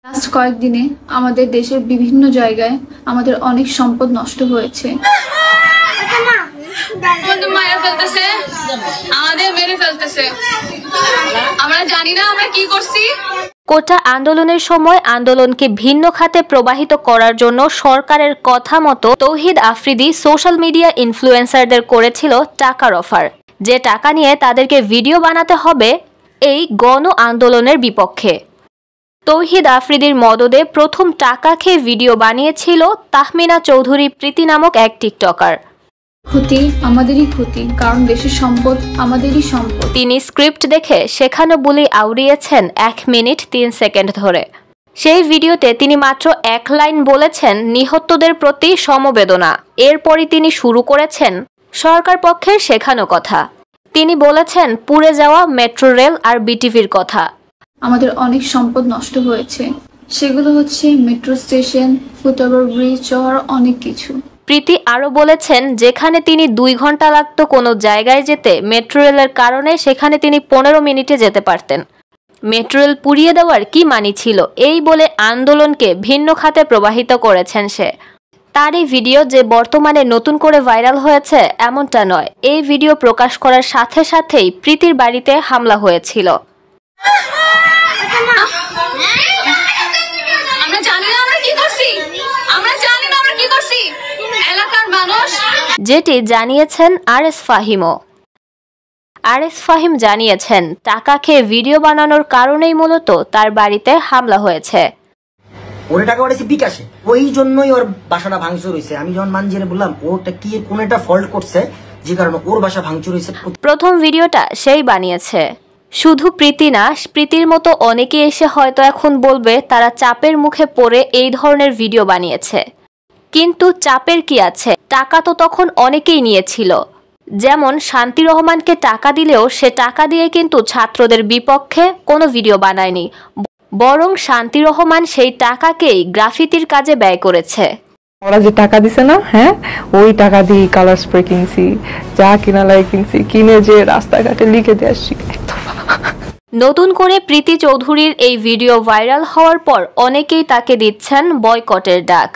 Last কয়েকদিনে আমাদের দেশের বিভিন্ন জায়গায় আমাদের অনেক সম্পদ নষ্ট হয়েছে। আমরা জানি না আমরা কি করছি। কোটা আন্দোলনের সময় আন্দোলনকে ভিন্ন খাতে প্রবাহিত করার জন্য সরকারের কথা মতো তৌহিদ আফ্রিদি সোশ্যাল মিডিয়া ইনফ্লুয়েন্সারদের করেছিল টাকার অফার, যে টাকা নিয়ে তাদেরকে ভিডিও বানাতে হবে এই গণ আন্দোলনের বিপক্ষে। তৌহিদ আফ্রিদির মদদে প্রথম টাকা খেয়ে ভিডিও বানিয়েছিল তাহমিনা চৌধুরী প্রীতি নামক এক টিকটকার। ক্ষতি আমাদেরই ক্ষতি, কারণ দেশের সম্পদ আমাদেরই সম্পদ। তিনি স্ক্রিপ্ট দেখে শেখানো বলে আউড়িয়েছেন 1 মিনিট 3 সেকেন্ড ধরে। সেই ভিডিওতে তিনি মাত্র 1 লাইন বলেছেন নিহতদের প্রতি সমবেদনা। এরপরই তিনি শুরু করেছেন সরকার পক্ষের শেখানো কথা। তিনি বলেছেন পুড়ে যাওয়া মেট্রো রেল আর বিটিভির কথা। আমাদের অনেক সম্পদ নষ্ট হয়েছে, সেগুলো হচ্ছে মেট্রো স্টেশন, ফুটওভার ব্রিজ, আর অনেক কিছু। প্রীতি আরও বলেছেন যেখানে তিনি 2 ঘন্টা লাগত কোনো জায়গায় যেতে, মেট্রো রেলের কারণে সেখানে তিনি 15 মিনিটে যেতে পারতেন। মেট্রো রেল পুড়িয়ে দেওয়ার কি মানি ছিল, এই বলে আন্দোলনকে ভিন্ন খাতে প্রবাহিত করেছেন সে। তার এই ভিডিও যে বর্তমানে নতুন করে ভাইরাল হয়েছে এমনটা নয়। এই ভিডিও প্রকাশ করার সাথে সাথেই প্রীতির বাড়িতে হামলা হয়েছিল। যেটি জানিয়েছেন আরএস ফাহিমও। আরএস ফাহিম জানিয়েছেন টাকা খেয়ে ভিডিও বানানোর কারণেই মূলত তার বাড়িতে হামলা হয়েছে। ওরে টাকা পাঠাইছে বিকাশে, ওই জন্যই ওর বাসাটা ভাঙচুর হয়েছে। আমি যখন মানজিরে বললাম ওটা কি কোন একটা ফল্ট করছে যে কারণে ওর বাসা ভাঙচুর হয়েছে। প্রথম ভিডিওটা সেই বানিয়েছে। শুধু প্রীতি না, প্রীতির মতো অনেকে এসে হয়তো এখন বলবে তারা চাপের মুখে পড়ে এই ধরনের ভিডিও বানিয়েছে। কিন্তু চাপের কি আছে, টাকা তো তখন অনেকেই নিয়েছিল। যেমন শান্তি রহমানকে টাকা দিলেও সে টাকা দিয়ে কিন্তু ছাত্রদের বিপক্ষে কোনো ভিডিও বানায়নি, বরং শান্তি রহমান সেই টাকাকেই গ্রাফিতির কাজে ব্যয় করেছে। ওরা যে টাকা দিছে না, হ্যাঁ ওই টাকা দিয়ে কালার স্প্রে কিনছি, যা কিনা লাগে কিনছি, কিনে যে রাস্তাঘাটে লিখে দিয়ে আসছি। নতুন করে প্রীতি চৌধুরীর এই ভিডিও ভাইরাল হওয়ার পর অনেকেই তাকে দিচ্ছেন বয়কটের ডাক।